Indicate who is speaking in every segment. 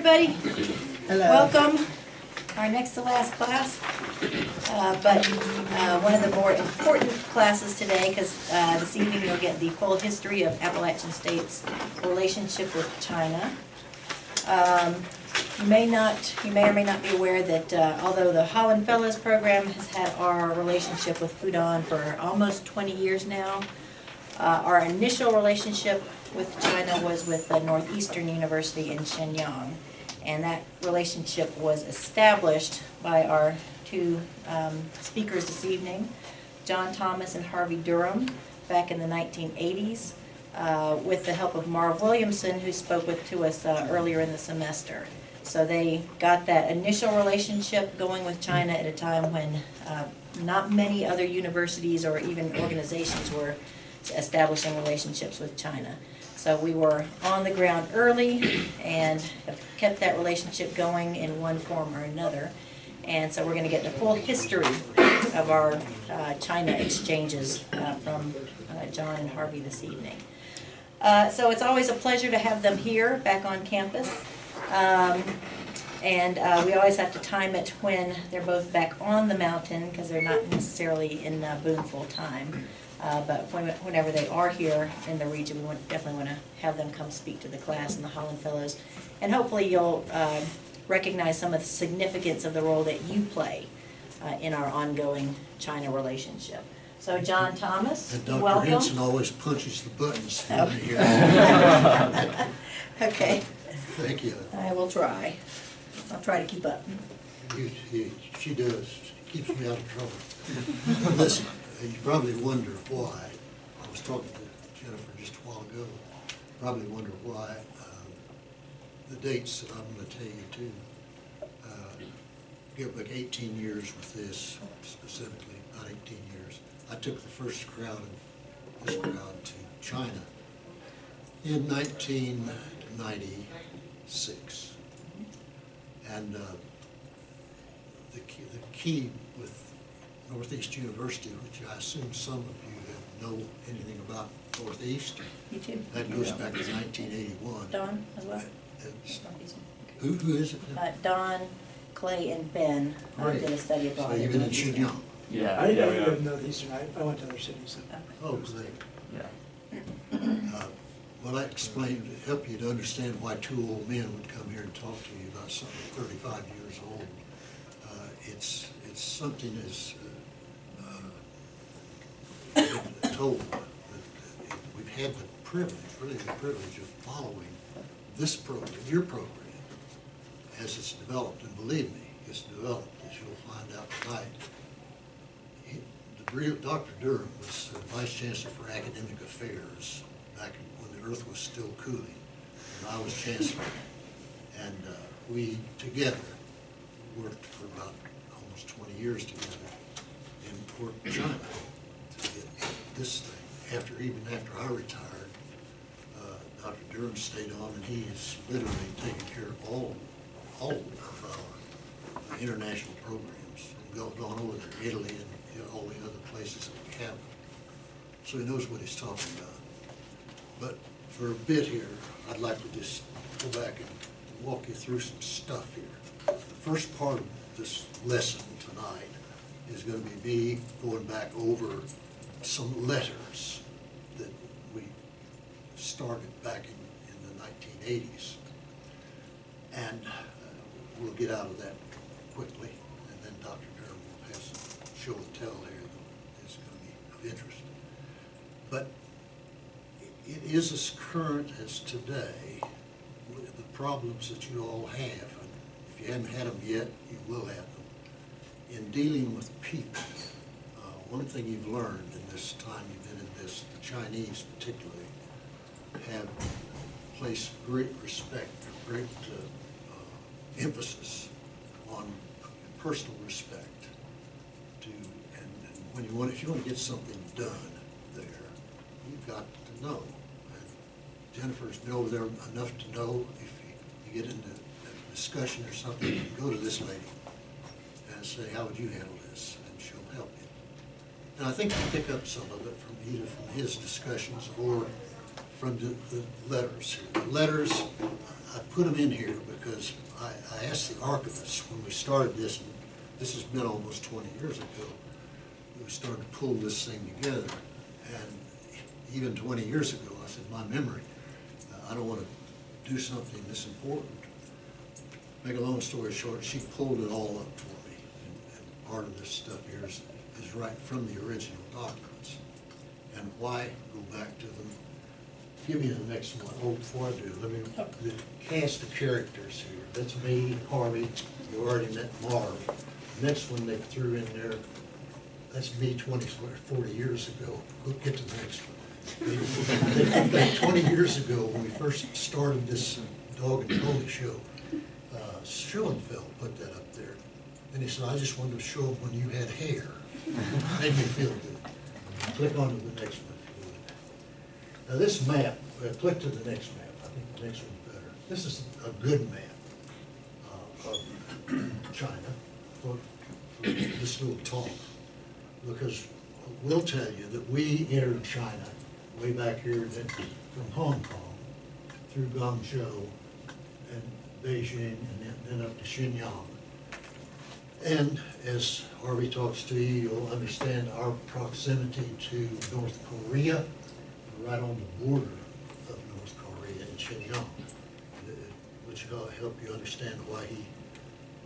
Speaker 1: everybody.
Speaker 2: Hello.
Speaker 1: Welcome. Our next to last class, but one of the more important classes today, because this evening you'll get the full history of Appalachian State's relationship with China. You may or may not be aware that although the Holland Fellows program has had our relationship with Fudan for almost 20 years now, our initial relationship with China was with the Northeastern University in Shenyang. And that relationship was established by our two speakers this evening, John Thomas and Harvey Durham, back in the 1980s, with the help of Marv Williamson, who spoke to us earlier in the semester. So they got that initial relationship going with China at a time when not many other universities or even organizations were establishing relationships with China. So we were on the ground early and have kept that relationship going in one form or another. And so we're going to get the full history of our China exchanges from John and Harvey this evening. So it's always a pleasure to have them here back on campus. And we always have to time it when they're both back on the mountain, because they're not necessarily in Boone full time. But whenever they are here in the region, we definitely want to have them come speak to the class and the Holland Fellows. And hopefully you'll recognize some of the significance of the role that you play in our ongoing China relationship. So John Thomas,
Speaker 3: and Dr.
Speaker 1: welcome.
Speaker 3: Henson always punches the buttons for me here.
Speaker 1: Okay.
Speaker 3: Thank you.
Speaker 1: I will try. I'll try to keep up.
Speaker 3: She does. She keeps me out of trouble. Listen, you probably wonder why. I was talking to Jennifer just a while ago. Probably wonder why the dates that I'm going to tell you too. Go back 18 years with this, specifically, about 18 years. I took the first crowd of this crowd to China in 1996. And the key with Northeast University, which I assume some of you know anything about Northeast.
Speaker 1: You too.
Speaker 3: That goes back to 1981.
Speaker 1: Don as well?
Speaker 3: Who is it?
Speaker 1: Don, Clay, and Ben did a study abroad.
Speaker 3: So you've been in Shenyang?
Speaker 2: I didn't know you lived in Northeastern. I went to other cities. So.
Speaker 3: Oh, great.
Speaker 4: Yeah.
Speaker 3: Well, I explained to help you to understand why two old men would come here and talk to you about something 35 years old. It's something as told that we've had the privilege, really the privilege of following this program, your program, as it's developed. And believe me, it's developed, as you'll find out tonight. Dr. Durham was Vice Chancellor for Academic Affairs back when the Earth was still cooling, and I was Chancellor. And we together worked for about almost 20 years together in China to get this thing. Even after I retired, Dr. Durham stayed on, and he has literally taken care of all of our international programs and gone over there, Italy and all the other places that we have. So he knows what he's talking about. But for a bit here, I'd like to just go back and walk you through some stuff here. The first part of this lesson tonight is going to be me going back over some letters that we started back in the 1980s. And we'll get out of that quickly, and then Dr. Durham will have some show and tell here that is going to be of interest. But it is as current as today with the problems that you all have. And if you haven't had them yet, you will have them. In dealing with people, one thing you've learned in this time you've been in this, the Chinese particularly, have placed great respect, great emphasis on personal respect. And when if you want to get something done there, you've got to know. And Jennifer's been over there enough to know if you get into a discussion or something, you go to this lady and say, how would you handle this? And she'll help you. And I think you pick up some of it from either from his discussions or from the letters here. The letters, I put them in here because I asked the archivist when we started this, and this has been almost 20 years ago, we started to pull this thing together. And even 20 years ago, I said, my memory, I don't want to do something this important. Make a long story short, she pulled it all up for me. And part of this stuff here is right from the original documents. And why go back to them? Give me the next one. Oh, before I do, let me, the cast of characters here. That's me, Harvey, you already met Marv. Next one they threw in there, that's me 40 years ago. We'll get to the next one. They 20 years ago, when we first started this dog and pony show, Schoenfeld put that up there. And he said, I just wanted to show them when you had hair. Made me feel good. Click on to the next one if you would. Now this map, click to the next map. I think the next one's better. This is a good map of China for this little talk. Because we'll tell you that we entered China way back here from Hong Kong through Guangzhou and Beijing and then up to Xinjiang. And as Harvey talks to you, you'll understand our proximity to North Korea, right on the border of North Korea in Xinjiang, which will help you understand why he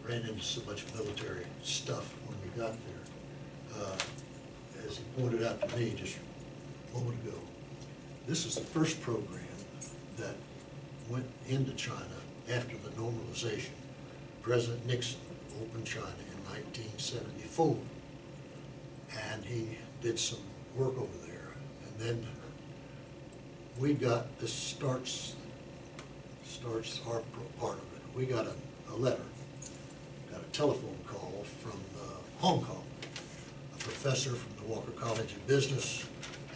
Speaker 3: ran into so much military stuff when we got there. As he pointed out to me just a moment ago, this is the first program that went into China after the normalization. President Nixon opened China in 1974, and he did some work over there. And then we got, this starts our part of it. We got a letter, got a telephone call from Hong Kong. A professor from the Walker College of Business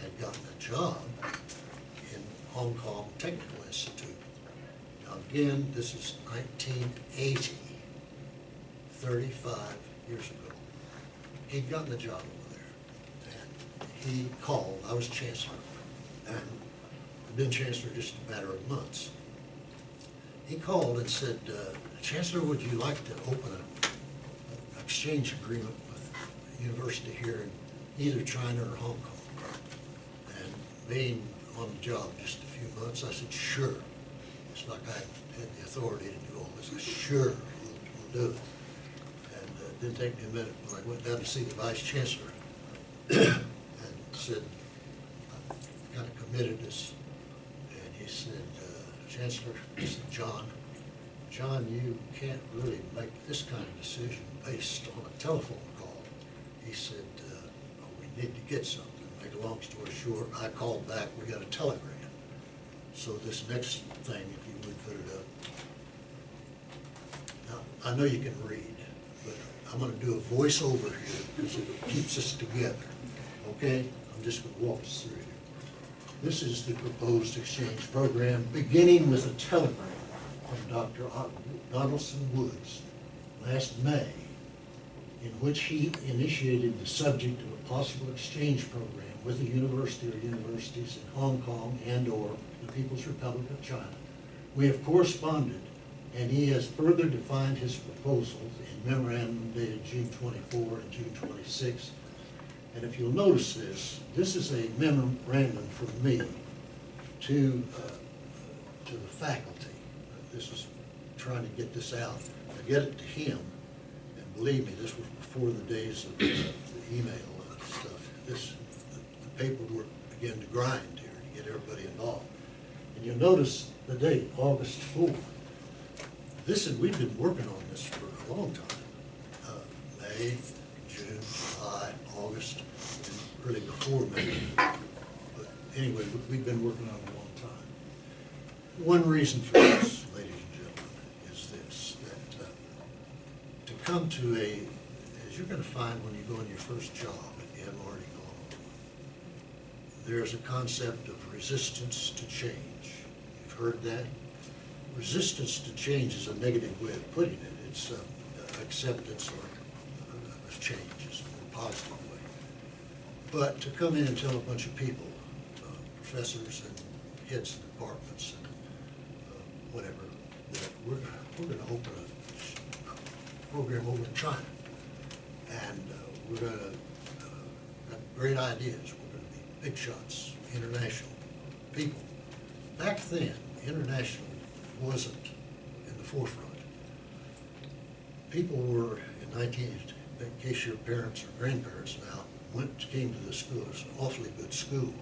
Speaker 3: had gotten a job in Hong Kong Technical Institute. Now again, this is 1980, 35 years ago. He'd gotten a job over there, and he called. I was chancellor, and I've been chancellor just a matter of months. He called and said, Chancellor, would you like to open an exchange agreement with a university here in either China or Hong Kong? And being on the job just a few months, I said, sure. It's like I had the authority to do all this. I said, sure, we'll do it. And it didn't take me a minute when I went down to see the Vice Chancellor and said, I kind of committed this. And he said, Chancellor, this is John, you can't really make this kind of decision based on a telephone call. He said, we need to get something. Make a long story short, I called back, we got a telegram. So this next thing, if you would put it up. Now, I know you can read, but I'm going to do a voiceover here because it keeps us together, okay? I'm just going to walk us through here. This is the proposed exchange program, beginning with a telegram from Dr. Donaldson Woods last May, in which he initiated the subject of a possible exchange program with a university or universities in Hong Kong and or the People's Republic of China. We have corresponded, and he has further defined his proposals in memorandum dated June 24 and June 26. And if you'll notice this is a memorandum from me to the faculty. This was trying to get this out. I get it to him, and believe me, this was before the days of the email and stuff. The paperwork began to grind here to get everybody involved. And you'll notice the date, August 4th. We've been working on this for a long time. May, June, July, August, and really before May. But anyway, we've been working on it a long time. One reason for this, ladies and gentlemen, is this, that to come to as you're going to find when you go in your first job, if you haven't already gone, there's a concept of resistance to change. You've heard that? Resistance to change is a negative way of putting it. It's acceptance of change is a positive way. But to come in and tell a bunch of people, professors and heads of departments and whatever, that we're going to open a program over in China. And we're going to have great ideas. We're going to be big shots, international people. Back then, international wasn't in the forefront. People were, in case your parents or grandparents now, came to this school. It was an awfully good school,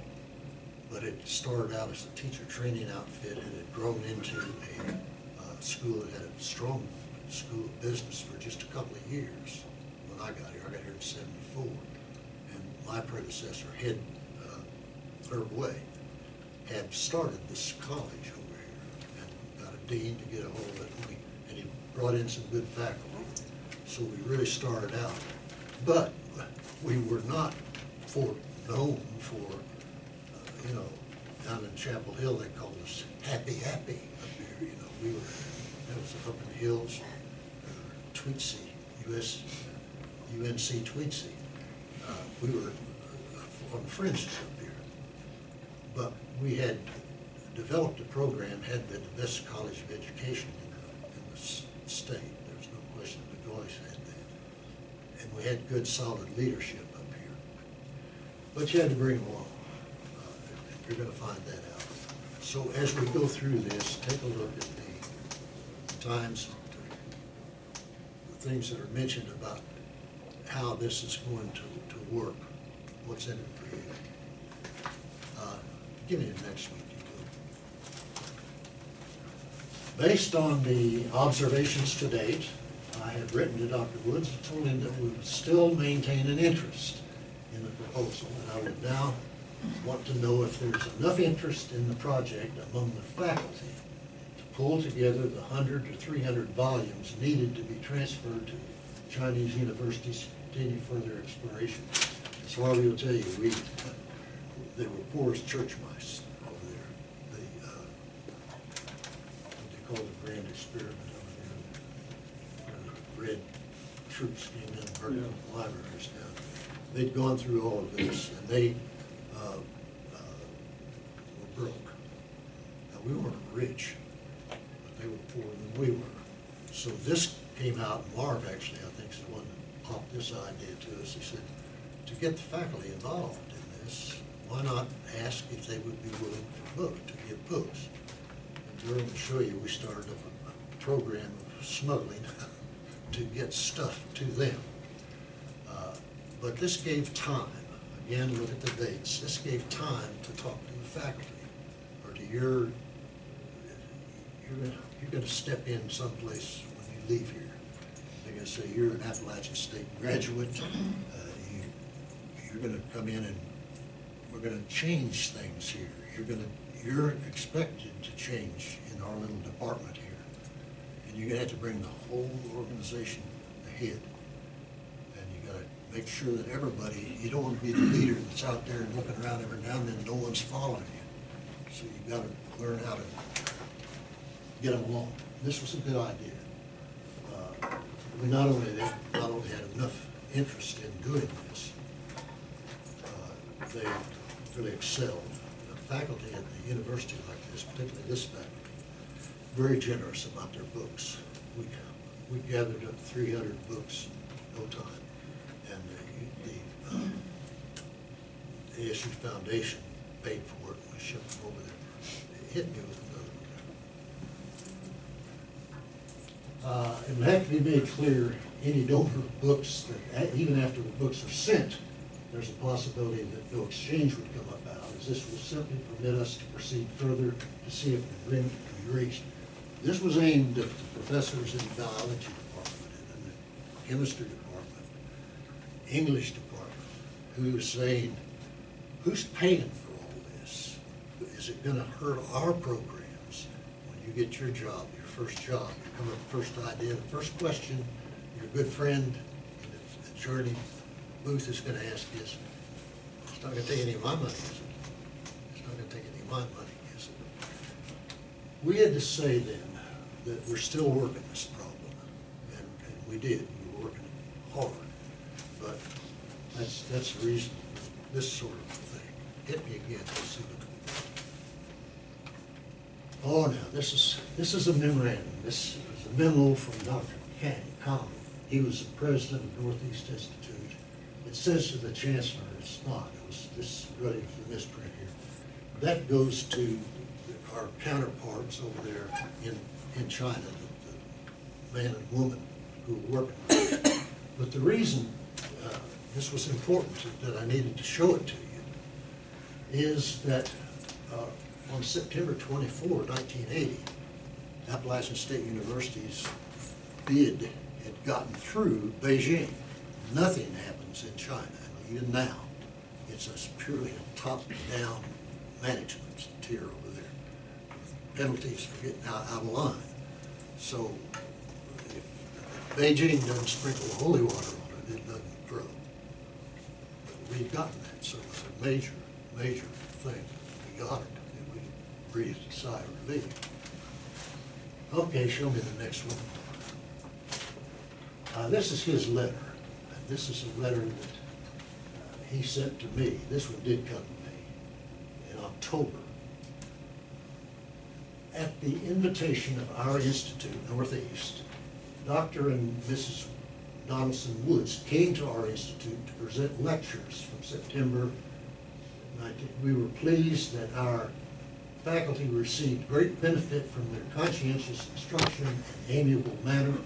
Speaker 3: but it started out as a teacher training outfit and it had grown into a school that had a strong school of business for just a couple of years. When I got here in '74, and my predecessor, Herb Way, had started this college over here and got a dean to get a hold of it, and he brought in some good faculty. So we really started out, but we were not known for, down in Chapel Hill they called us happy up here. We were, that was up in the hills, Tweetsy, UNC Tweetsy. We were on the fringes up here, but we had developed a program, had been the best college of education in the state. There's no question we've always had that. And we had good, solid leadership up here. But you had to bring them along. You're going to find that out. So as we go through this, take a look at the times, the things that are mentioned about how this is going to work, what's in it for you. Give me the next one, if you could. Based on the observations to date, I have written to Dr. Woods and told him that we would still maintain an interest in the proposal, and I would now want to know if there's enough interest in the project among the faculty to pull together the 100 to 300 volumes needed to be transferred to Chinese universities to any further exploration. So I will tell you, they were poor as church mice over there. What they call the grand experiment over there. Red troops came in and burned the libraries down. They'd gone through all of this, and they were broke. Now, we weren't rich, but they were poorer than we were. So this came out, Marv actually, I think, is the one that popped this idea to us. He said, to get the faculty involved in this, why not ask if they would be willing to give books? And we're going to show you, we started a program of smuggling to get stuff to them. But this gave time. Again, look at the dates. This gave time to talk to the faculty, or to you're going to step in someplace when you leave here. They're going to say you're an Appalachian State graduate. You're going to come in and we're going to change things here. You're expected to change in our little department here, and you're going to have to bring the whole organization ahead. And you got to make sure that everybody, you don't want to be the leader that's out there and looking around every now and then, no one's following you. So you got to learn how to get them along. This was a good idea. We not only had enough interest in doing this, they really excelled. The faculty at the university like this, particularly this faculty, very generous about their books. We gathered up 300 books in no time, and the ASU Foundation paid for it, and we shipped them over there. It hit me with another. It would have to be made clear, any donor books, that even after the books are sent, there's a possibility that no exchange would come about, as this will simply permit us to proceed further to see if an agreement can be reached. This was aimed at the professors in the biology department and in the chemistry department, English department, who is saying, who's paying for all this? Is it going to hurt our programs when you get your job, your first job, you come up with the first idea, the first question your good friend in the journey Booth is going to ask is, it's not going to take any of my money, is it? It's not going to take any of my money, is it? We had to say then that we're still working this problem, and we did. We were working hard, but that's the reason this sort of thing. Hit me again. Let's see Oh, now, this is a memorandum. This is a memo from Dr. Conley. He was the president of Northeast Institute. It says to the chancellor, it's not. This really is a misprint here. That goes to our counterparts over there in China, the man and woman who are working with us. But the reason this was important that I needed to show it to you is that on September 24, 1980, Appalachian State University's bid had gotten through Beijing. Nothing happens in China, even now. It's a purely a top-down management tier over there. Penalties for getting out of line. So if Beijing doesn't sprinkle holy water on it, it doesn't grow. But we've gotten that, so it's a major, major thing. We got it, and we breathed a sigh of relief. Okay, show me the next one. This is his letter. And this is a letter that he sent to me. This one did come to me in October. At the invitation of our institute, Northeast, Dr. and Mrs. Donaldson Woods came to our institute to present lectures from September 19. We were pleased that our faculty received great benefit from their conscientious instruction and amiable manner.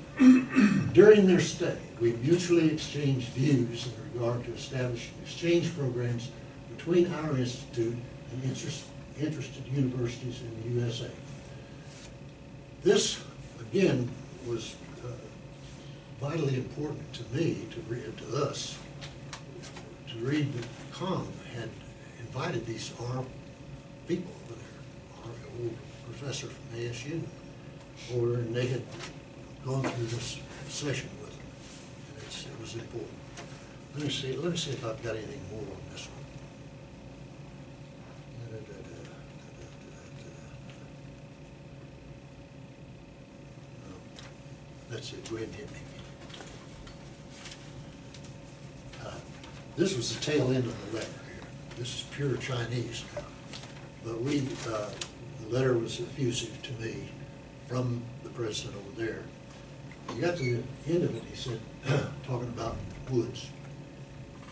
Speaker 3: During their stay, we mutually exchanged views in regard to establishing exchange programs between our institute and interested universities in the USA. This, again, was vitally important to me, to us, to read that Kong had invited these our people over there, our old professor from ASU, over, and they had gone through this session with him, and it was important. Let me see if I've got anything more on this one. That's it, go ahead and hit me. This was the tail end of the letter here. This is pure Chinese now. But the letter was effusive to me from the president over there. He got to the end of it, he said, talking about Woods.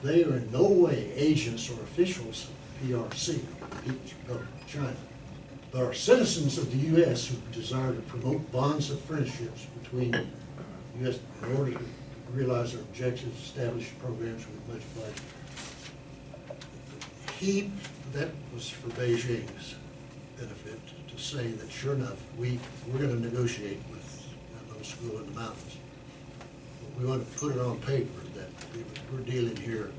Speaker 3: They are in no way agents or officials of the PRC, the People's Republic of China, but are citizens of the U.S. who desire to promote bonds of friendships between U.S. in order to realize their objectives, establish programs with much pleasure. That was for Beijing's benefit to say that sure enough, we're going to negotiate with that little school in the mountains. But we want to put it on paper that we're dealing here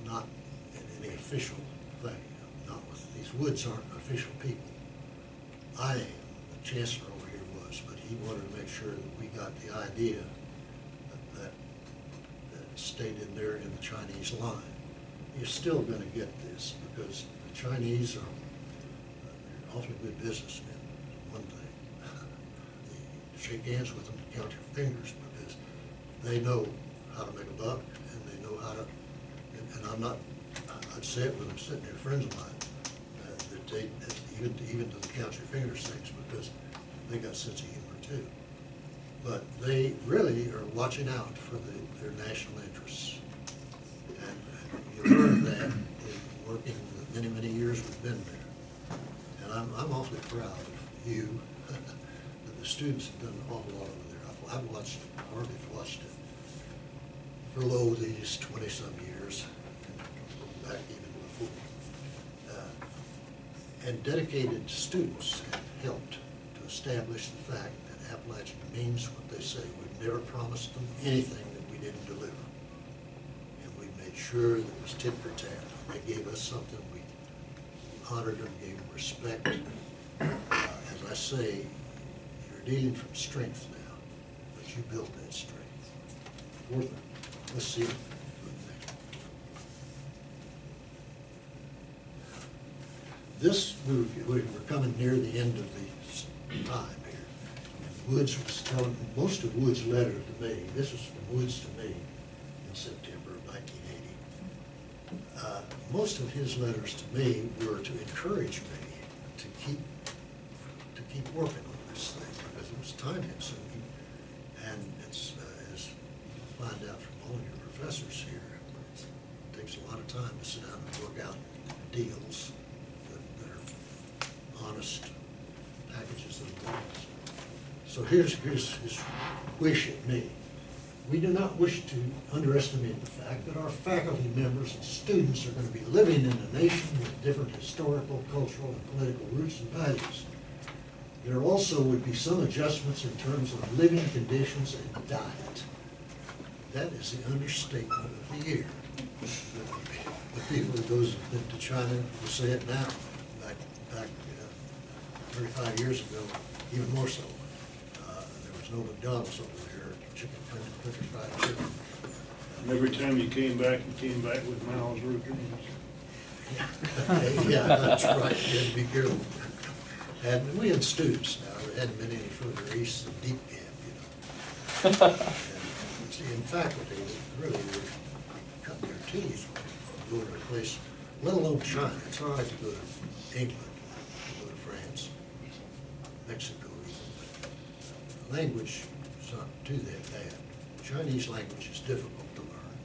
Speaker 3: not in any official thing, not with these Woods aren't official people. I am, the chancellor over here was, but he wanted to make sure that we got the idea that stayed in there in the Chinese line. You're still going to get this because the Chinese are they're awfully good businessmen, one thing. You shake hands with them to count your fingers because they know how to make a buck and they know how to, and I'm not, I'd say it when I'm sitting here, friends of mine, that they, even to the count your fingers things because they got sense of humor too. But they really are watching out for their national interests. And you learn that in working the many, many years we've been there. And I'm awfully proud of you, that the students have done an awful lot over there. I've watched it, hardly watched it, for these 20-some years, and back even before. And dedicated students have helped to establish the fact that Appalachian means what they say. We've never promised them anything that we didn't deliver. And we made sure that it was tit for tat. They gave us something, we honored them, gave them respect. As I say, you're dealing from strength now, but you built that strength. Worth it. Let's see it. This, we're coming near the end of the time here. And Woods was telling, most of Woods' letter to me, this was from Woods to me in September of 1980. Most of his letters to me were to encourage me to keep keep working on this thing because it was time consuming. And it's, as you can find out from all your professors here, it takes a lot of time to sit down and work out deals that are honest packages of things. So here's his wish at me. We do not wish to underestimate the fact that our faculty members and students are going to be living in a nation with different historical, cultural, and political roots and values. There also would be some adjustments in terms of living conditions and diet. That is the understatement of the year. The people, those who've been to China will say it now. Back 35 years ago, even more so. There was no McDonald's over there, chicken, country fried chicken.
Speaker 4: And every time you came back with MAH00011.
Speaker 3: Yeah, that's right, you had to be careful. And we had students now, there hadn't been any further east than Deep Camp, you know. And see, in faculty, really were cutting their teeth going to a place, let alone China. It's all right to go to England, to go to France, Mexico even. Language is not too that bad. Chinese language is difficult to learn,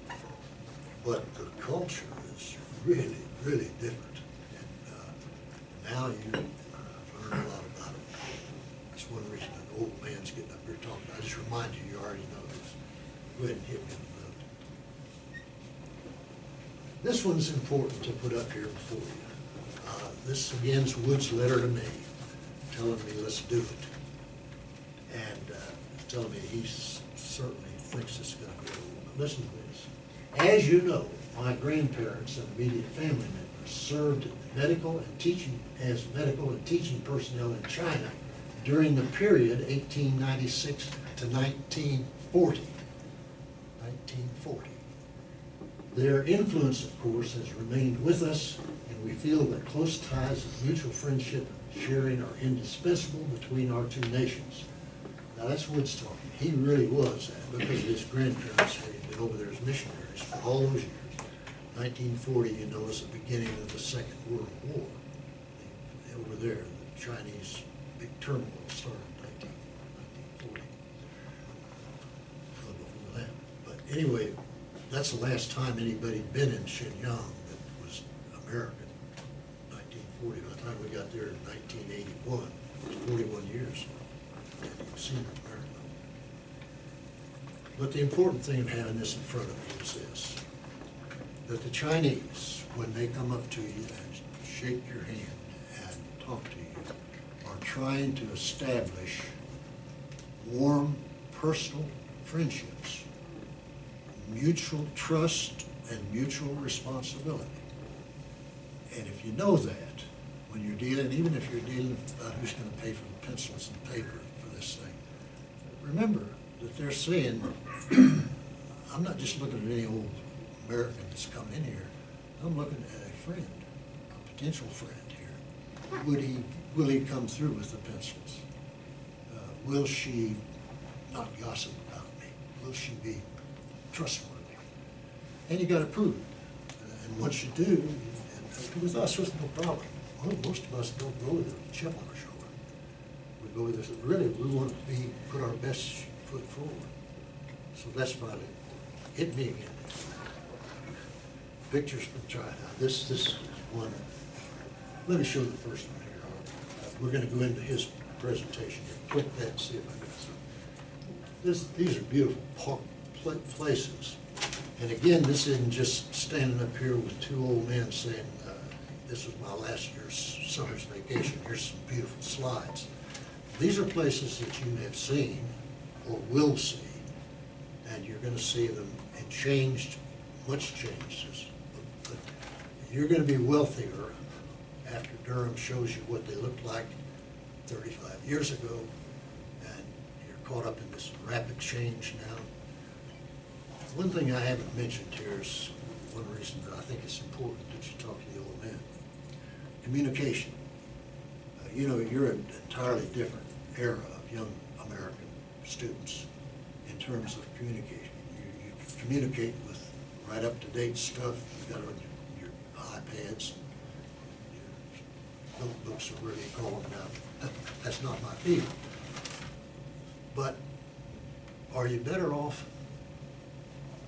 Speaker 3: but the culture is really, really different. And now you learn a lot about it. That's one reason an old man's getting up here talking. I just remind you, you already know this. Go ahead and hit me in the vote. This one's important to put up here before you. This again's Wood's letter to me, telling me let's do it. And telling me he certainly thinks it's going to be over. Listen to this. As you know, my grandparents and immediate family members served medical and teaching personnel in China during the period 1896 to 1940. 1940. Their influence, of course, has remained with us, and we feel that close ties of mutual friendship and sharing are indispensable between our two nations. Now that's Woods talking. He really was that because his grandparents had been over there as missionaries for all those years. 1940, you know, is the beginning of the Second World War. Over there, the Chinese big turmoil started in 1940. A little before that. But anyway, that's the last time anybody had been in Shenyang that was American. 1940. By the time we got there in 1981, it was 41 years. And you can see America. But the important thing of having this in front of you is this, that the Chinese, when they come up to you and shake your hand and talk to you, are trying to establish warm, personal friendships, mutual trust, and mutual responsibility. And if you know that, when you're dealing, even if you're dealing about who's going to pay for the pencils and paper for this thing, remember that they're saying, I'm not just looking at any old American that's come in here, I'm looking at a friend, a potential friend here. Will he come through with the pencils? Will she not gossip about me? Will she be trustworthy? And you got to prove it. And once you do, and with us, there's no problem. Well, most of us don't go with a chip on our shoulder. We go with this. Really, we want to put our best foot forward. So that's finally hit me again. Pictures from China. This is one. Let me show the first one here. We're going to go into his presentation here. Click that and see if I can see. These are beautiful places. And again, this isn't just standing up here with two old men saying, this was my last year's summer's vacation. Here's some beautiful slides. These are places that you have seen or will see, and you're going to see them and changed, much changed. But you're going to be wealthier after Durham shows you what they looked like 35 years ago, and you're caught up in this rapid change now. One thing I haven't mentioned here is one reason that I think it's important that you talk to the old men. Communication. You know, you're an entirely different era of young American students in terms of communication. You communicate with right up-to-date stuff. You've got it on your iPads. Your notebooks are really calling now That's not my field. But are you better off?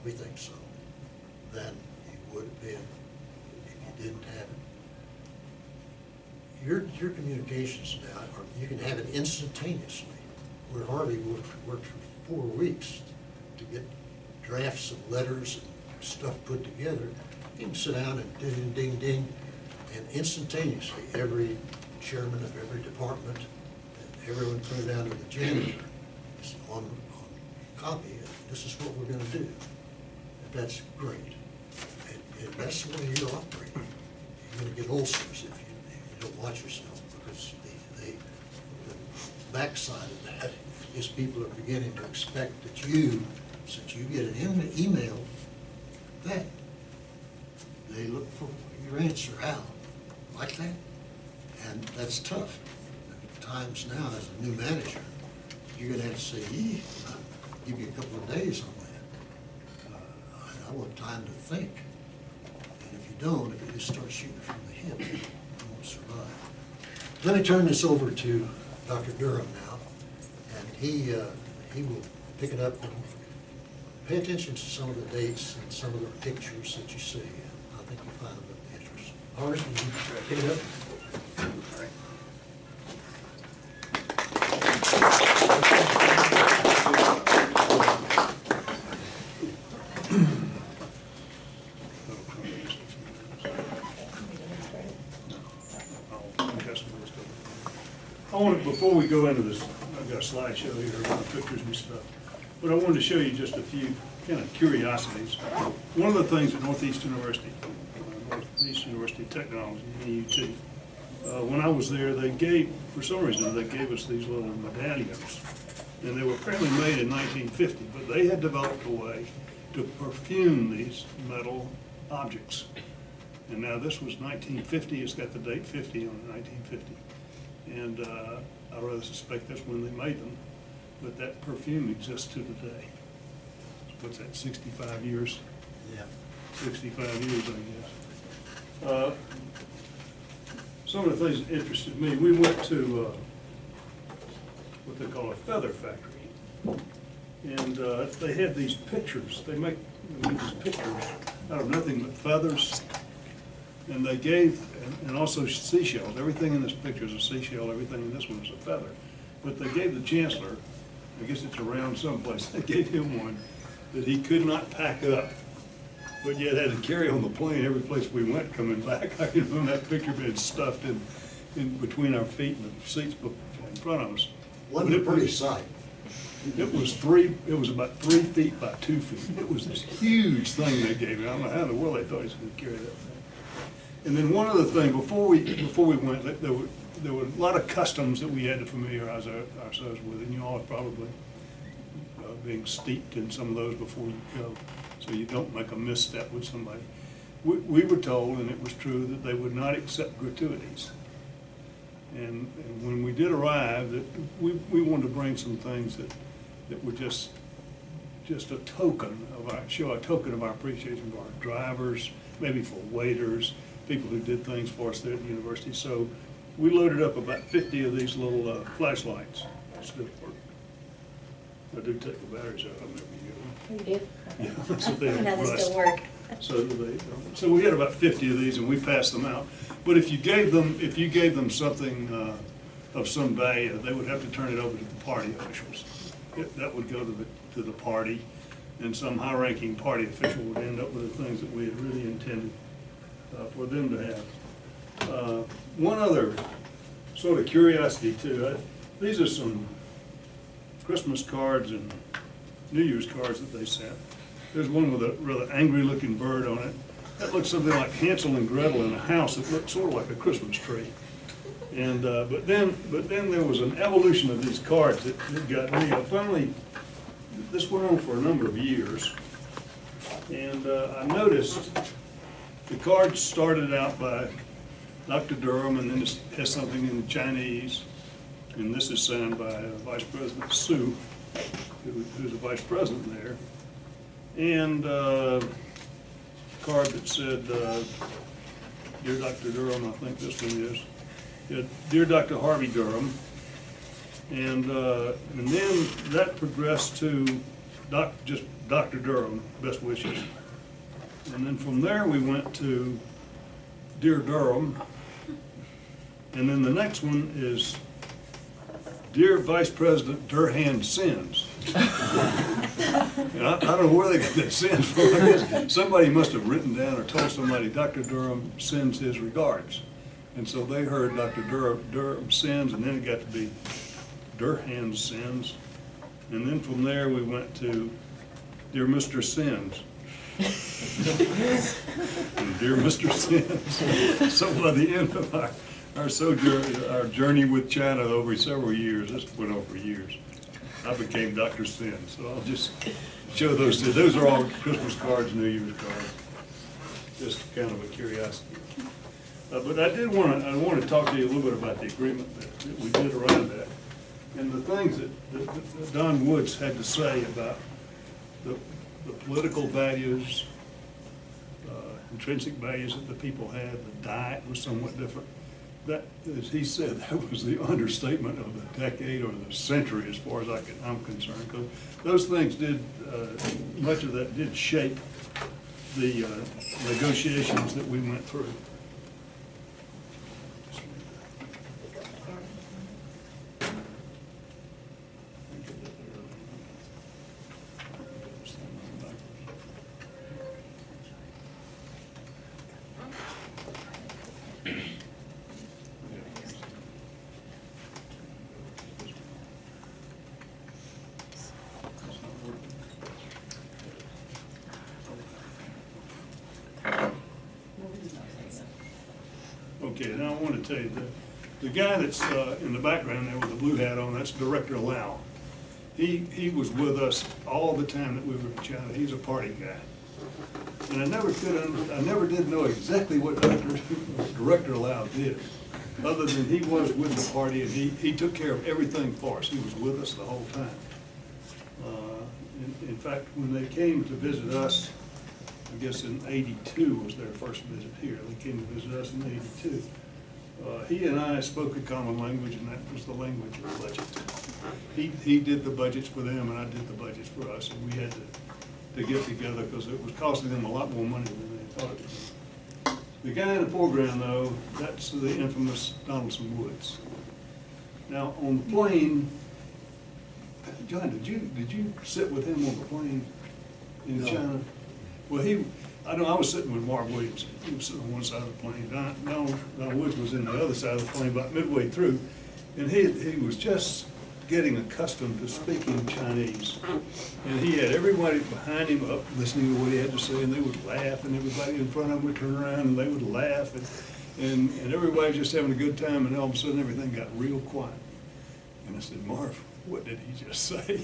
Speaker 3: We think so, than you would have been if you didn't have it. Your communications now, or you can have it instantaneously. Where Harvey worked for 4 weeks to get drafts of letters and stuff put together. You can sit down and ding, ding, ding, and instantaneously, every chairman of every department, and everyone put it down to the janitor, is on copy, and this is what we're gonna do. And that's great. And that's the way you're operating. You're gonna get ulcers if you don't watch yourself, because the backside of that is people are beginning to expect that you, since you get an email, that they look for your answer out like that, and that's tough. At times now, as a new manager, you're gonna have to say, I'll give you a couple of days on that. I want time to think, and if you don't, if you just start shooting from the hip, you won't survive. Let me turn this over to Dr. Durham now, and he will pick it up and pay attention to some of the dates and some of the pictures that you see. I think you'll find them of interest. Horace, will you pick it up?
Speaker 4: I wanted, before we go into this, I've got a slideshow here with pictures and stuff, but I wanted to show you just a few kind of curiosities. One of the things at Northeast University of Technology, NUT, when I was there, they gave, for some reason, they gave us these little medallions. And they were apparently made in 1950, but they had developed a way to perfume these metal objects. And now this was 1950, it's got the date 50 on it, 1950. And I rather suspect that's when they made them, but that perfume exists to today. What's that, 65 years?
Speaker 3: Yeah.
Speaker 4: 65 years, I guess. Some of the things that interested me, we went to what they call a feather factory. And they had these pictures. They make these pictures out of nothing but feathers. And they gave, and also seashells. Everything in this picture is a seashell. Everything in this one is a feather. But they gave the chancellor, I guess it's around someplace, they gave him one that he could not pack up, but yet had to carry on the plane every place we went coming back. I can remember that picture being stuffed in between our feet and the seats in front of us.
Speaker 3: Wasn't a pretty sight.
Speaker 4: It was about 3 feet by 2 feet. It was this huge thing they gave me. I don't know how in the world they thought he was going to carry that thing. And then one other thing, before we went, there were a lot of customs that we had to familiarize ourselves with, and you all are probably being steeped in some of those before you go, so you don't make a misstep with somebody. We were told, and it was true, that they would not accept gratuities. And when we did arrive, that we wanted to bring some things that were just a token of show a token of our appreciation for our drivers, maybe for waiters, people who did things for us there at the university. So we loaded up about 50 of these little flashlights. Still work. I do take the batteries out of them every year.
Speaker 1: You do?
Speaker 4: Yeah, so they
Speaker 1: How
Speaker 4: don't
Speaker 1: does it
Speaker 4: rust.
Speaker 1: still work?
Speaker 4: So we had about 50 of these, and we passed them out. But if you gave them something of some value, they would have to turn it over to the party officials. That would go to the party, and some high-ranking party official would end up with the things that we had really intended for them to have. One other sort of curiosity too. These are some Christmas cards and New Year's cards that they sent. There's one with a rather angry-looking bird on it. That looks something like Hansel and Gretel in a house that looked sort of like a Christmas tree. And but then there was an evolution of these cards that got me. Finally, this went on for a number of years, and I noticed the cards started out by Dr. Durham, and then it has something in Chinese, and this is signed by Vice President Su, who's the vice president there, and a card that said, "Dear Dr. Durham," I think this one is, "Dear Dr. Harvey Durham, And then that progressed to just Dr. Durham, best wishes. And then from there, we went to Dear Durham. And then the next one is Dear Vice President Durhan Sins. And I don't know where they got that sins from. I guess somebody must have written down or told somebody Dr. Durham sends his regards. And so they heard Dr. Durham sins, and then it got to be Durhan Sins. And then from there we went to Dear Mr. Sins. And Dear Mr. Sins. So by the end of our sojourn, our journey with China over several years, this went on for years, I became Dr. Sin. So I'll just show those two. Those are all Christmas cards, New Year's cards. Just kind of a curiosity. But I want to talk to you a little bit about the agreement that we did around that. And the things that Don Woods had to say about the political values, intrinsic values that the people had, the diet was somewhat different. That, as he said, that was the understatement of the decade or the century as far as I'm concerned. Because those things did, much of that did shape the negotiations that we went through. Okay, now I want to tell you, the guy that's in the background there with the blue hat on, that's Director Lau. He was with us all the time that we were in China. He's a party guy. And I never did know exactly what Director Lau did, other than he was with the party and he took care of everything for us. He was with us the whole time. In fact, when they came to visit us, I guess in '82 was their first visit here. They came to visit us in '82. He and I spoke a common language, and that was the language of budget. He did the budgets for them, and I did the budgets for us, and we had to get together because it was costing them a lot more money than they thought it was. The guy in the foreground, though, that's the infamous Donaldson Woods. Now, on the plane, John, did you sit with him on the plane in China? Well, I was sitting with Mark Williams. He was sitting on one side of the plane. Don Woods was in the other side of the plane about midway through, and he was just getting accustomed to speaking Chinese. And he had everybody behind him up listening to what he had to say, and they would laugh, and everybody in front of them would turn around and they would laugh, and everybody just having a good time, and all of a sudden everything got real quiet. And I said, Marv, what did he just say?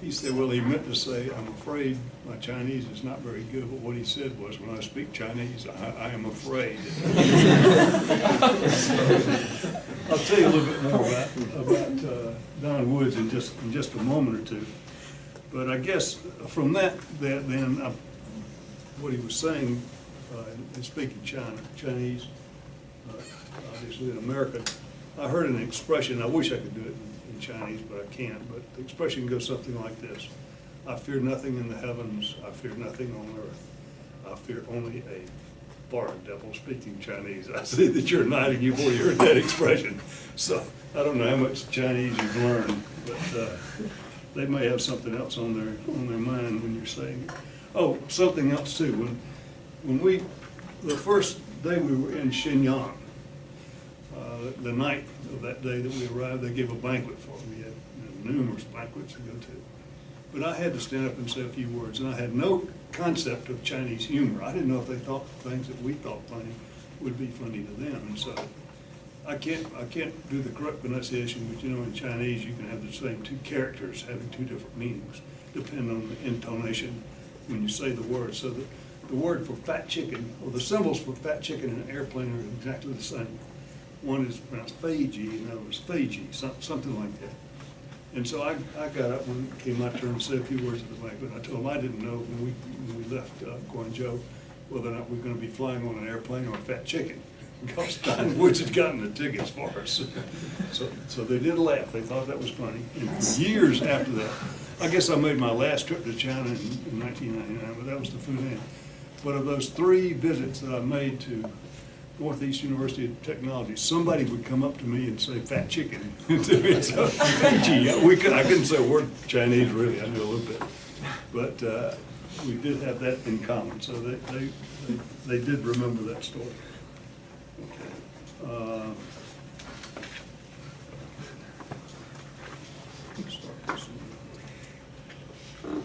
Speaker 4: He said, well, he meant to say, I'm afraid my Chinese is not very good, but what he said was, when I speak Chinese, I am afraid. I'll tell you a little bit more about Don Woods in just a moment or two. But I guess from that then what he was saying in speaking Chinese, obviously in America, I heard an expression, I wish I could do it in Chinese, but I can't, but the expression goes something like this: I fear nothing in the heavens, I fear nothing on earth, I fear only a foreign devil speaking Chinese. I see that you're nodding, you've already heard that expression, so I don't know how much Chinese you've learned, but they may have something else on their mind when you're saying it. Oh, something else too, the first day we were in Shenyang, the night of that day that we arrived, they gave a banquet for us. We had numerous banquets to go to. But I had to stand up and say a few words, and I had no concept of Chinese humor. I didn't know if they thought the things that we thought funny would be funny to them. And so I can't do the correct pronunciation, but you know, in Chinese you can have the same two characters having two different meanings, depending on the intonation when you say the word. So the word for fat chicken, or the symbols for fat chicken in an airplane are exactly the same. One is pronounced Fiji, and the other is Fiji, something like that. And so I got up when it came my turn to say a few words at the banquet. I told them I didn't know when we left Guangzhou whether or not we were going to be flying on an airplane or a fat chicken. because Don Woods had gotten the tickets for us. So they did laugh, they thought that was funny. And for years after that, I guess I made my last trip to China in 1999, but that was to Funan. But of those 3 visits that I made to Northeast University of Technology, somebody would come up to me and say "fat chicken" to me. So, gee, I couldn't say a word Chinese really. I knew a little bit, but we did have that in common. So they did remember that story. Okay. Start this one.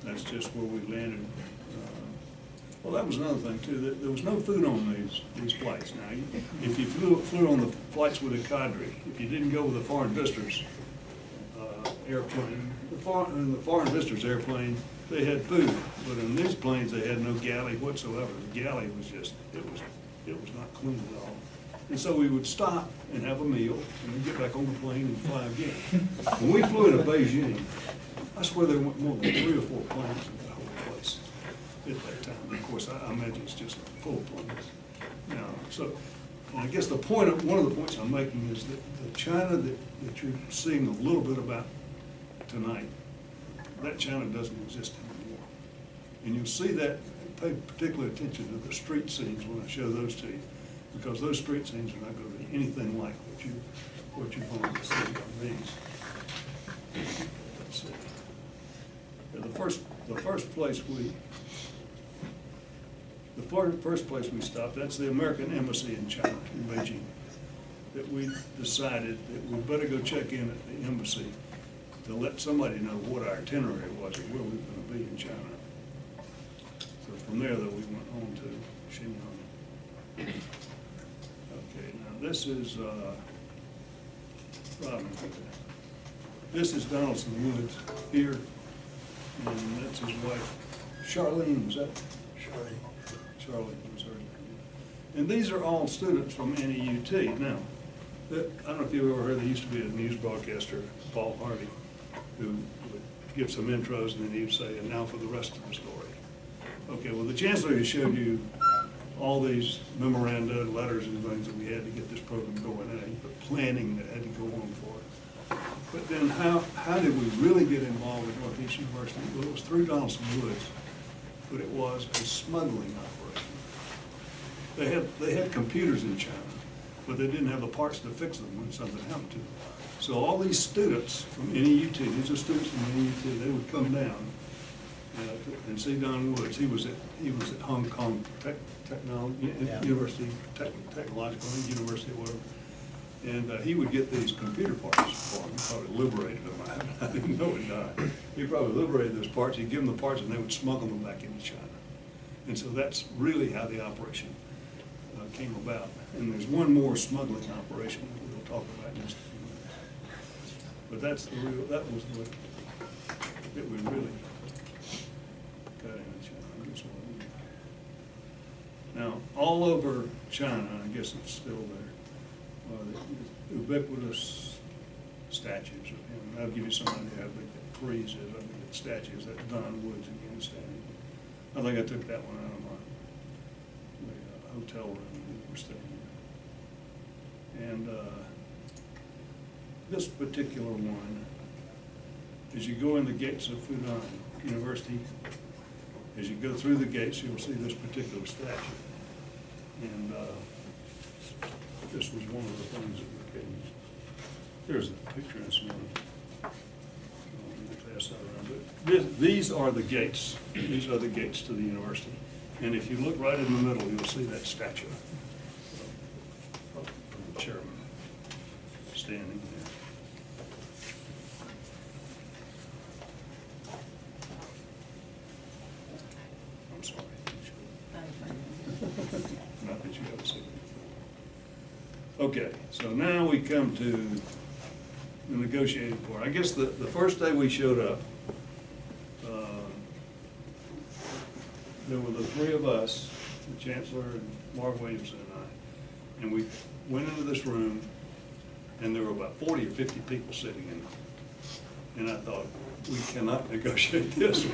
Speaker 4: That's just where we landed. Well, that was another thing too, that there was no food on these flights. Now, if you flew on the flights with a cadre, if you didn't go with a foreign visitors airplane, in the foreign visitors airplane, they had food, but in these planes they had no galley whatsoever. The galley was just, it was not clean at all. And so we would stop and have a meal, and then get back on the plane and fly again. When we flew into Beijing, I swear there went more than 3 or 4 planes in the whole place at that time. Of course, I imagine it's just full of planes now. So, and I guess one of the points I'm making is that the China that you're seeing a little bit about tonight, that China doesn't exist anymore. And you'll see that, pay particular attention to the street scenes when I show those to you, because those street scenes are not going to be anything like what you're going to see on these. Let's see. Yeah, the first place we stopped, that's the American Embassy in China, in Beijing, that we decided that we better go check in at the embassy to let somebody know what our itinerary was and where we were going to be in China. So from there, though, we went on to Shenyang. Okay, now this is Robin. This is Donaldson Woods here, and that's his wife, Charlene. Was that? Charlene was her name. And these are all students from NEUT. Now, I don't know if you've ever heard, there used to be a news broadcaster, Paul Harvey, who would give some intros and then he would say, "And now for the rest of the story." Okay, well, the Chancellor has showed you all these memoranda, letters and things that we had to get this program going, and the planning that had to go on for it. But then how did we really get involved with Northeast University? Well, it was through Donaldson Woods, but it was a smuggling operation. They had computers in China, but they didn't have the parts to fix them when something happened to them. So all these students from NEUT, these are students from NEUT, they would come down and see Don Woods. He was at Hong Kong University, Technological University, whatever. And he would get these computer parts for them. He probably liberated them. I didn't know it died. He probably liberated those parts. He'd give them the parts and they would smuggle them back into China. And so that's really how the operation came about. And there's one more smuggling operation that we'll talk about in just a few minutes. But that was what we really got into China. Now, all over China, I guess it's still there, the ubiquitous statues of him. I'll give you some idea how big that frieze is. I think it's statues that Don Woods again standing. I think I took that one out of my hotel room we were staying in. And this particular one, as you go in the gates of Fudan University, as you go through the gates, you'll see this particular statue. And this was one of the things that we came. There's a picture in some pass that around. But these are the gates. These are the gates to the university. And if you look right in the middle, you'll see that statue of the chairman standing there. I'm sorry. Not that you haven't seen it. Okay, so now we come to the negotiating part. I guess the first day we showed up, there were the 3 of us, the Chancellor and Mark Williamson and I, and we went into this room, and there were about 40 or 50 people sitting in it. And I thought, we cannot negotiate this.